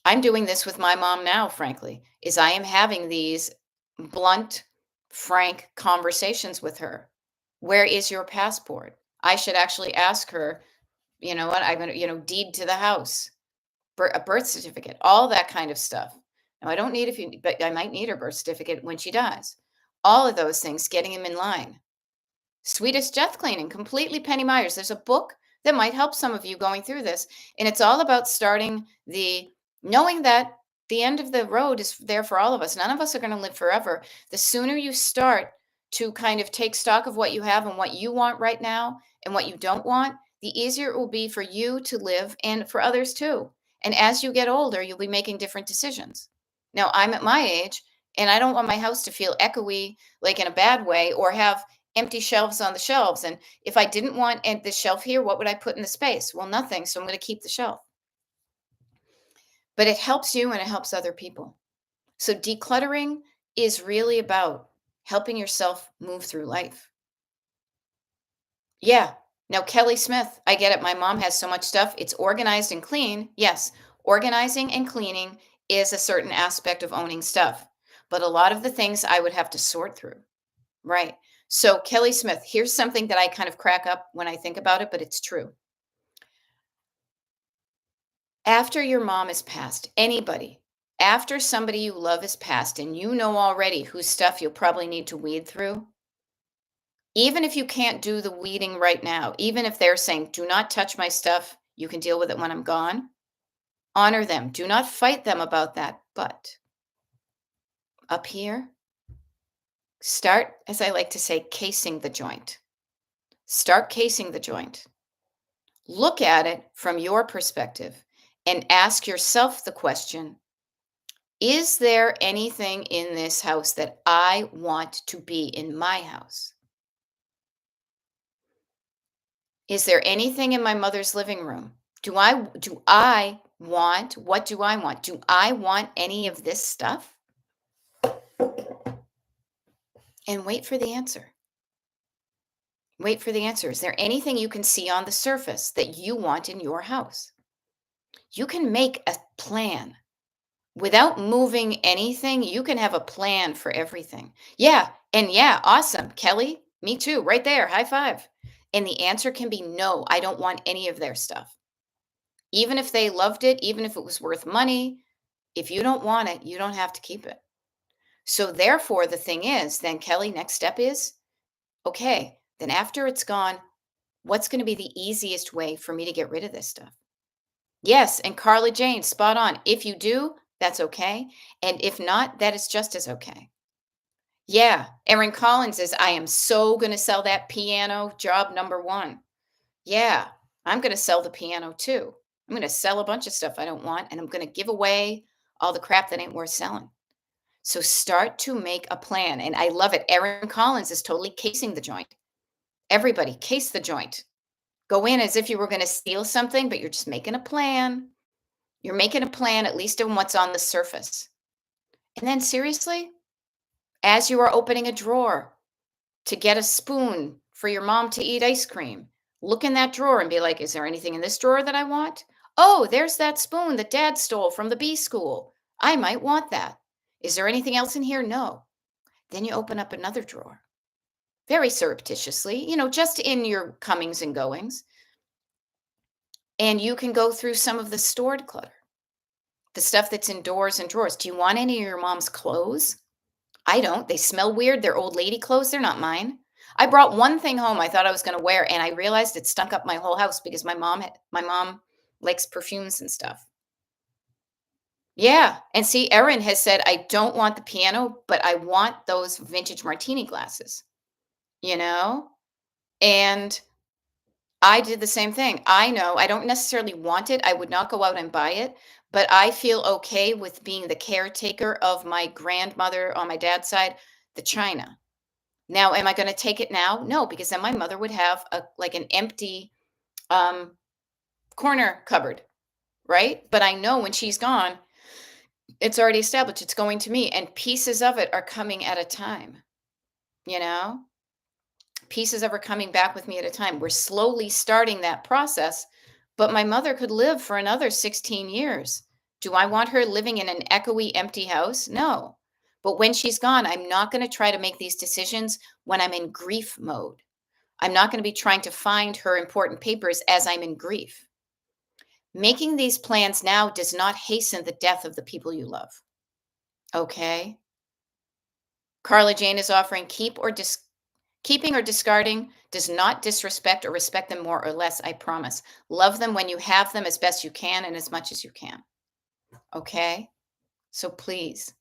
[SPEAKER 1] I'm doing this with my mom now, frankly, is I am having these blunt, frank conversations with her. Where is your passport? I should actually ask her, you know what, I'm gonna, deed to the house, a birth certificate, all that kind of stuff. Now I don't need if you, but I might need her birth certificate when she dies. All of those things, getting him in line. Swedish Death Cleaning, completely Penny Myers. There's a book that might help some of you going through this. And it's all about starting knowing that the end of the road is there for all of us. None of us are going to live forever. The sooner you start to kind of take stock of what you have and what you want right now and what you don't want, the easier it will be for you to live and for others too. And as you get older, you'll be making different decisions. Now, I'm at my age and I don't want my house to feel echoey, like in a bad way, or have empty shelves on the shelves. And if I didn't want the shelf here, what would I put in the space? Well, nothing. So I'm going to keep the shelf. But it helps you and it helps other people. So decluttering is really about helping yourself move through life. Yeah. Now, Kelly Smith, I get it. My mom has so much stuff. It's organized and clean. Yes. Organizing and cleaning is a certain aspect of owning stuff. But a lot of the things I would have to sort through. Right. So, Kelly Smith, here's something that I kind of crack up when I think about it, but it's true. After your mom is passed, anybody, after somebody you love is passed, and you know already whose stuff you'll probably need to weed through, even if you can't do the weeding right now, even if they're saying, do not touch my stuff, you can deal with it when I'm gone, honor them. Do not fight them about that. But up here, start, as I like to say, casing the joint. Start casing the joint. Look at it from your perspective and ask yourself the question, is there anything in this house that I want to be in my house? Is there anything in my mother's living room? Do I want, what do I want? Do I want any of this stuff? And wait for the answer. Wait for the answer. Is there anything you can see on the surface that you want in your house? You can make a plan. Without moving anything, you can have a plan for everything. Yeah, and yeah, awesome. Kelly, me too, right there. High five. And the answer can be no, I don't want any of their stuff. Even if they loved it, even if it was worth money, if you don't want it, you don't have to keep it. So therefore, the thing is, then Kelly, next step is, okay, then after it's gone, what's going to be the easiest way for me to get rid of this stuff? Yes, and Carla Jane, spot on. If you do, that's okay. And if not, that is just as okay. Yeah, Erin Collins says, I am so going to sell that piano, job number one. Yeah, I'm going to sell the piano too. I'm going to sell a bunch of stuff I don't want, and I'm going to give away all the crap that ain't worth selling. So start to make a plan. And I love it. Erin Collins is totally casing the joint. Everybody, case the joint. Go in as if you were going to steal something, but you're just making a plan. You're making a plan, at least on what's on the surface. And then, seriously, as you are opening a drawer to get a spoon for your mom to eat ice cream, look in that drawer and be like, is there anything in this drawer that I want? Oh, there's that spoon that dad stole from the B school. I might want that. Is there anything else in here? No. Then you open up another drawer very surreptitiously, just in your comings and goings. And you can go through some of the stored clutter, the stuff that's in doors and drawers. Do you want any of your mom's clothes? I don't. They smell weird. They're old lady clothes. They're not mine. I brought one thing home I thought I was going to wear, and I realized it stunk up my whole house because my mom likes perfumes and stuff. Yeah. And see, Erin has said, I don't want the piano, but I want those vintage martini glasses, you know? And I did the same thing. I know I don't necessarily want it. I would not go out and buy it, but I feel okay with being the caretaker of my grandmother on my dad's side, the china. Now, am I going to take it now? No, because then my mother would have a like an empty um corner cupboard, right? But I know when she's gone, it's already established. It's going to me, and pieces of it are coming at a time, you know? Pieces of her coming back with me at a time. We're slowly starting that process, but my mother could live for another 16 years. Do I want her living in an echoey, empty house? No. But when she's gone, I'm not going to try to make these decisions when I'm in grief mode. I'm not going to be trying to find her important papers as I'm in grief. Making these plans now does not hasten the death of the people you love. Okay? Carla Jane is offering keeping or discarding does not disrespect or respect them more or less, I promise. Love them when you have them as best you can and as much as you can. Okay? So please.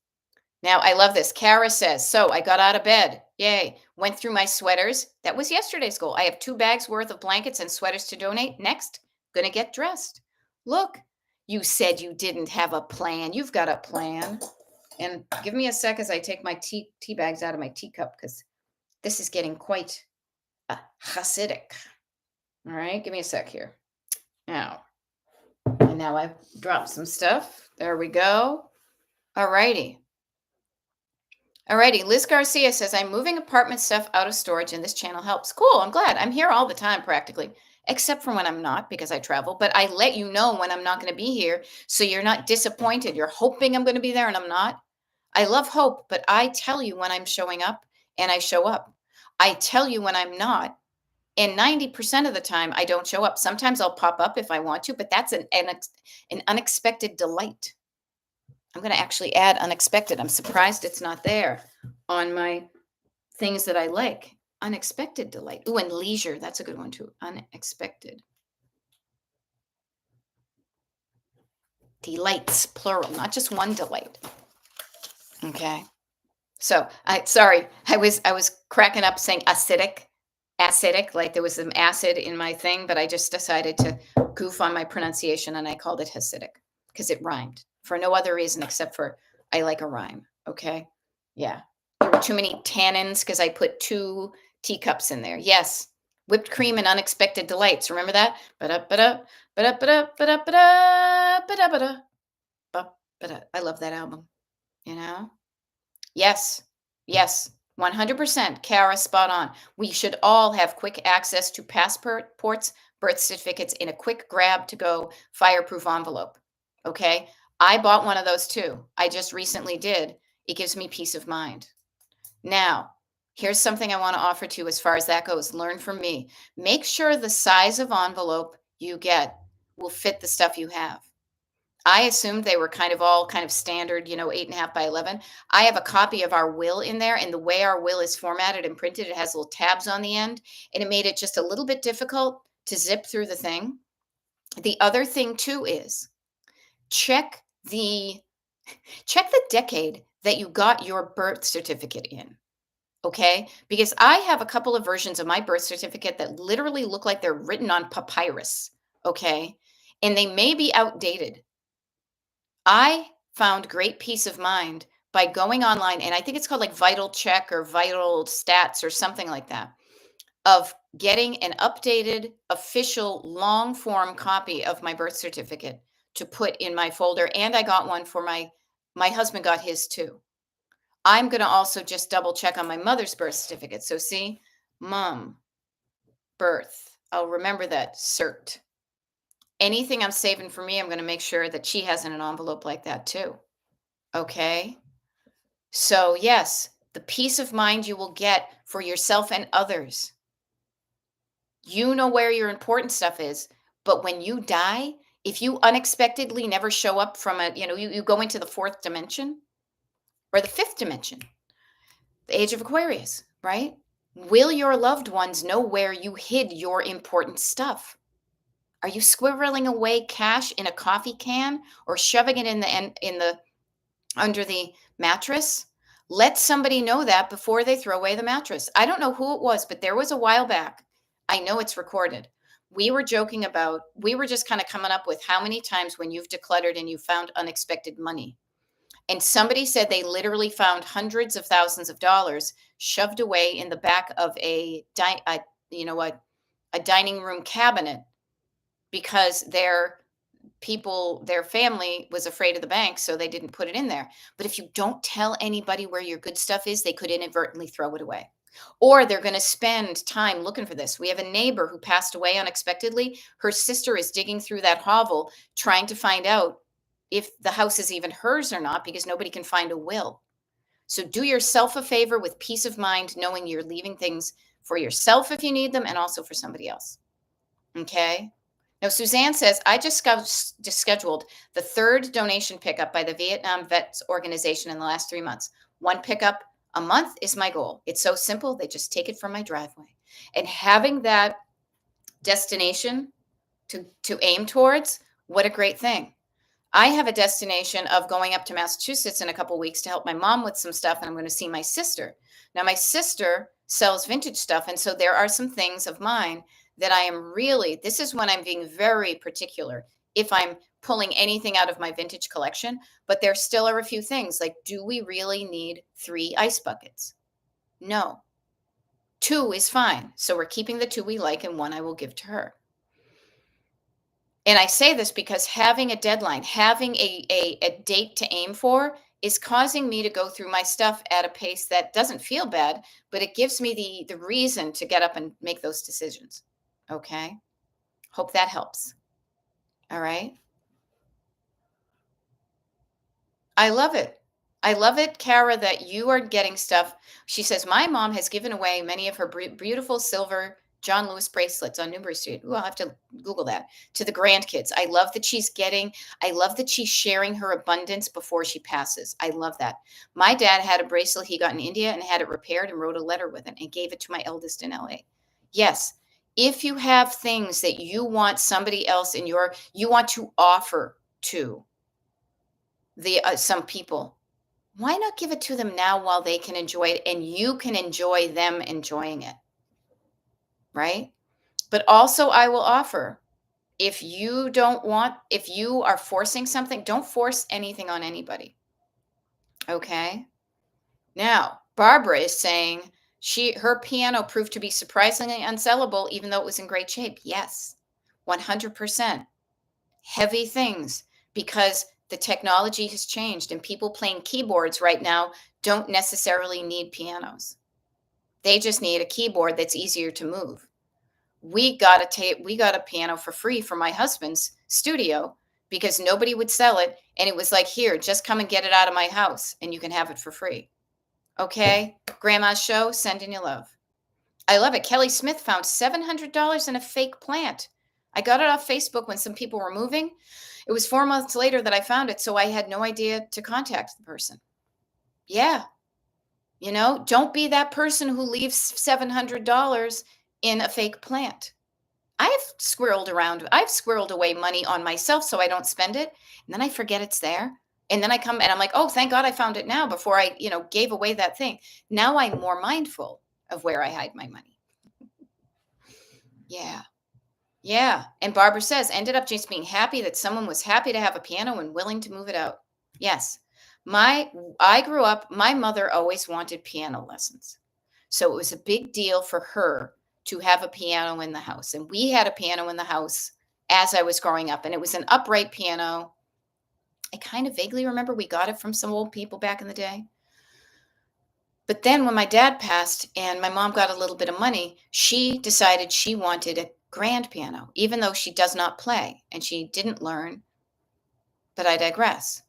[SPEAKER 1] Now, I love this. Kara says, so I got out of bed. Yay. Went through my sweaters. That was yesterday's goal. I have 2 bags worth of blankets and sweaters to donate. Next, gonna get dressed. Look, you said you didn't have a plan. You've got a plan. And give me a sec as I take my tea bags out of my teacup because this is getting quite Hasidic. All right, give me a sec here. Now, and now I've dropped some stuff. There we go. All righty. All righty. Liz Garcia says, I'm moving apartment stuff out of storage and this channel helps. Cool. I'm glad. I'm here all the time practically, except for when I'm not because I travel. But I let you know when I'm not going to be here so you're not disappointed. You're hoping I'm going to be there and I'm not. I love hope, but I tell you when I'm showing up and I show up. I tell you when I'm not. And 90% of the time, I don't show up. Sometimes I'll pop up if I want to, but that's an unexpected delight. I'm going to actually add unexpected. I'm surprised it's not there on my things that I like. Unexpected delight. Ooh, and leisure. That's a good one too. Unexpected. Delights, plural, not just one delight. Okay. So I was cracking up saying acidic, like there was some acid in my thing, but I just decided to goof on my pronunciation and I called it Hasidic because it rhymed for no other reason except for I like a rhyme. Okay. Yeah. There were too many tannins because I put 2 teacups in there. Yes. Whipped cream and unexpected delights. Remember that? Ba-da, ba-da, ba-da, ba-da, ba-da, ba-da, ba-da, ba-da, ba-da. I love that album, you know? Yes. Yes. 100%. Kara, spot on. We should all have quick access to passports, birth certificates in a quick grab to go fireproof envelope. Okay. I bought one of those too. I just recently did. It gives me peace of mind. Now, here's something I want to offer to you as far as that goes. Learn from me. Make sure the size of envelope you get will fit the stuff you have. I assumed they were kind of standard, 8.5 by 11. I have a copy of our will in there, and the way our will is formatted and printed, it has little tabs on the end, and it made it just a little bit difficult to zip through the thing. The other thing too is check the decade that you got your birth certificate in. Okay? Because I have a couple of versions of my birth certificate that literally look like they're written on papyrus. Okay? And they may be outdated. I found great peace of mind by going online, and I think it's called like Vital Check or Vital Stats or something like that, of getting an updated official long form copy of my birth certificate to put in my folder. And I got one for my husband got his too. I'm going to also just double check on my mother's birth certificate. So see, mom, birth. I'll remember that cert. Anything I'm saving for me, I'm going to make sure that she has in an envelope like that too. Okay. So, yes, the peace of mind you will get for yourself and others. You know where your important stuff is. But when you die, if you unexpectedly never show up from you go into the 4th dimension or the 5th dimension, the age of Aquarius, right? Will your loved ones know where you hid your important stuff? Are you squirreling away cash in a coffee can or shoving it in the under the mattress? Let somebody know that before they throw away the mattress. I don't know who it was, but there was a while back. I know it's recorded. we were just kind of coming up with how many times when you've decluttered and you found unexpected money. And somebody said they literally found hundreds of thousands of dollars shoved away in the back of you know, a dining room cabinet because their family was afraid of the bank, so they didn't put it in there. But if you don't tell anybody where your good stuff is, they could inadvertently throw it away. Or they're going to spend time looking for this. We have a neighbor who passed away unexpectedly. Her sister is digging through that hovel trying to find out if the house is even hers or not because nobody can find a will. So do yourself a favor with peace of mind, knowing you're leaving things for yourself if you need them and also for somebody else. Okay. Now, Suzanne says, I just scheduled the third donation pickup by the Vietnam Vets Organization in the last 3 months. One pickup a month is my goal. It's so simple. They just take it from my driveway. And having that destination to aim towards, what a great thing. I have a destination of going up to Massachusetts in a couple weeks to help my mom with some stuff, and I'm going to see my sister. Now, my sister sells vintage stuff, and so there are some things of mine that I am really, this is when I'm being very particular if I'm pulling anything out of my vintage collection, but there still are a few things like, do we really need 3 ice buckets? No. 2 is fine. So we're keeping the 2 we like, and 1 I will give to her. And I say this because having a deadline, having a date to aim for is causing me to go through my stuff at a pace that doesn't feel bad, but it gives me the reason to get up and make those decisions. Okay. Hope that helps. All right. I love it. I love it, Kara, that you are getting stuff. She says, my mom has given away many of her beautiful silver John Lewis bracelets on Newbury Street. Ooh, I'll have to Google that. To the grandkids. I love that I love that she's sharing her abundance before she passes. I love that. My dad had a bracelet he got in India and had it repaired and wrote a letter with it and gave it to my eldest in LA. Yes. If you have things that you want somebody else you want to offer to some people, why not give it to them now while they can enjoy it and you can enjoy them enjoying it? Right? But also, I will offer, if you are forcing something, don't force anything on anybody. Okay? Now, Barbara is saying her piano proved to be surprisingly unsellable, even though it was in great shape. Yes, 100%. Heavy things, because the technology has changed and people playing keyboards right now don't necessarily need pianos. They just need a keyboard that's easier to move. We got a piano for free from my husband's studio because nobody would sell it. And it was like, here, just come and get it out of my house and you can have it for free. Okay. Grandma's show, sending you love. I love it. Kelly Smith found $700 in a fake plant. I got it off Facebook when some people were moving. It was 4 months later that I found it, so I had no idea to contact the person. Yeah. Don't be that person who leaves $700 in a fake plant. I've squirreled away money on myself so I don't spend it, and then I forget it's there. And then I come and I'm like, oh, thank God I found it now before I, gave away that thing. Now I'm more mindful of where I hide my money. Yeah. Yeah. And Barbara says, ended up just being happy that someone was happy to have a piano and willing to move it out. Yes. I grew up, my mother always wanted piano lessons. So it was a big deal for her to have a piano in the house. And we had a piano in the house as I was growing up. And it was an upright piano. I kind of vaguely remember we got it from some old people back in the day. But then when my dad passed and my mom got a little bit of money, she decided she wanted a grand piano, even though she does not play and she didn't learn. But I digress.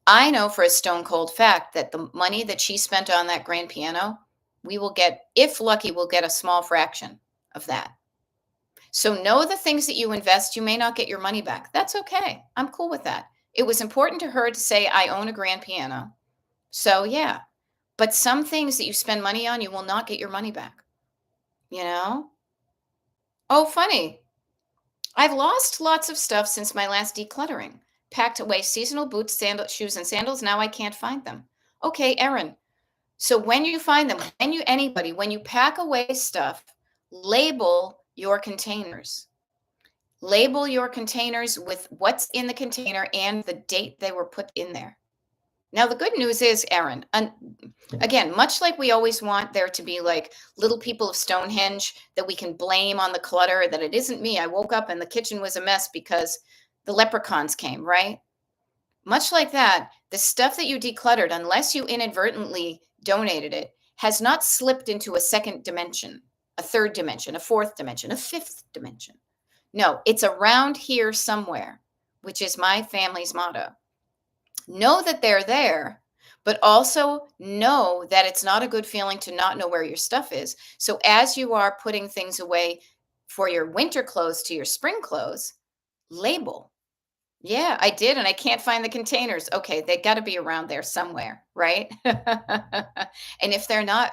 [SPEAKER 1] I know for a stone cold fact that the money that she spent on that grand piano, we will get, if lucky, we'll get a small fraction of that. So know the things that you invest, you may not get your money back. That's okay. I'm cool with that. It was important to her to say, I own a grand piano. So yeah, but some things that you spend money on, you will not get your money back. Oh, funny. I've lost lots of stuff since my last decluttering. Packed away seasonal boots, shoes, and sandals. Now I can't find them. Okay, Erin. So when you find them, when you pack away stuff, label your containers. Label your containers with what's in the container and the date they were put in there. Now, the good news is, Erin, again, much like we always want there to be like little people of Stonehenge that we can blame on the clutter, that it isn't me. I woke up and the kitchen was a mess because the leprechauns came, right? Much like that, the stuff that you decluttered, unless you inadvertently donated it, has not slipped into a second dimension, a third dimension, a fourth dimension, a fifth dimension. No, it's around here somewhere, which is my family's motto. Know that they're there, but also know that it's not a good feeling to not know where your stuff is. So as you are putting things away for your winter clothes to your spring clothes, label. Yeah, I did, and I can't find the containers. Okay, they got to be around there somewhere, right? And if they're not,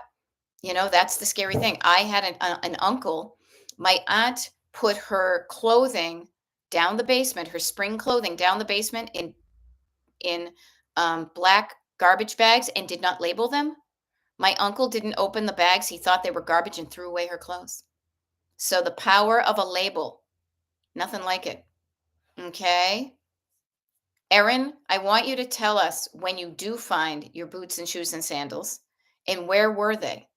[SPEAKER 1] that's the scary thing. I had an uncle. My aunt put her clothing down the basement, her spring clothing down the basement in black garbage bags and did not label them. My uncle didn't open the bags. He thought they were garbage and threw away her clothes. So the power of a label, nothing like it. Okay. Erin, I want you to tell us when you do find your boots and shoes and sandals and where were they?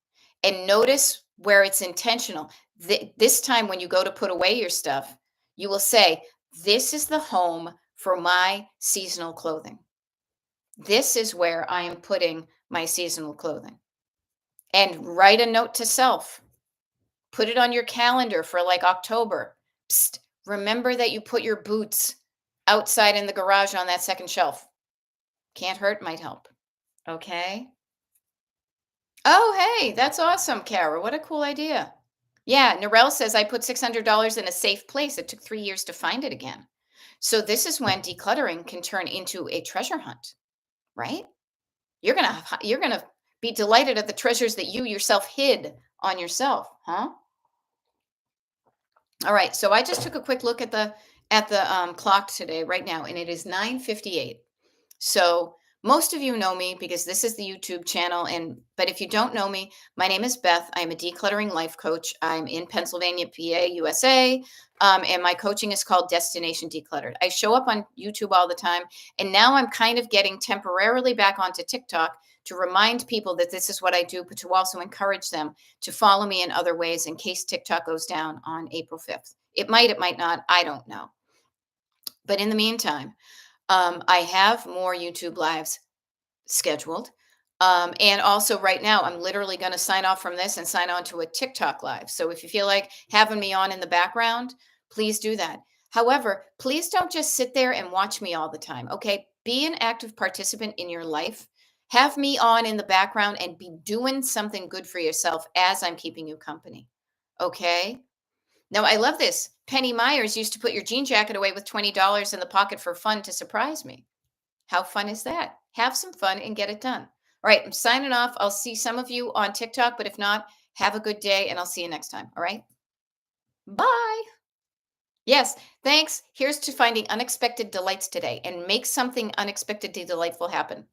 [SPEAKER 1] And notice where it's intentional. This time, when you go to put away your stuff, you will say, this is the home for my seasonal clothing. This is where I am putting my seasonal clothing. And write a note to self. Put it on your calendar for like October. Psst, remember that you put your boots outside in the garage on that second shelf. Can't hurt, might help. Okay. Oh, hey, that's awesome, Kara. What a cool idea. Yeah, Narelle says I put $600 in a safe place. It took 3 years to find it again. So this is when decluttering can turn into a treasure hunt, right? You're gonna be delighted at the treasures that you yourself hid on yourself, huh? All right, so I just took a quick look at the clock today, right now, and it is 9:58. So most of you know me because this is the YouTube channel, but if you don't know me, my name is Beth. I'm a decluttering life coach. I'm in Pennsylvania, PA, USA, and my coaching is called Destination Decluttered. I show up on YouTube all the time, and now I'm kind of getting temporarily back onto TikTok to remind people that this is what I do, but to also encourage them to follow me in other ways in case TikTok goes down on April 5th. It might not. I don't know. But in the meantime, I have more YouTube lives scheduled. And also, right now, I'm literally going to sign off from this and sign on to a TikTok live. So if you feel like having me on in the background, please do that. However, please don't just sit there and watch me all the time. Okay. Be an active participant in your life. Have me on in the background and be doing something good for yourself as I'm keeping you company. Okay. Now, I love this. Penny Myers used to put your jean jacket away with $20 in the pocket for fun to surprise me. How fun is that? Have some fun and get it done. All right, I'm signing off. I'll see some of you on TikTok, but if not, have a good day and I'll see you next time. All right. Bye. Yes, thanks. Here's to finding unexpected delights today and make something unexpectedly delightful happen.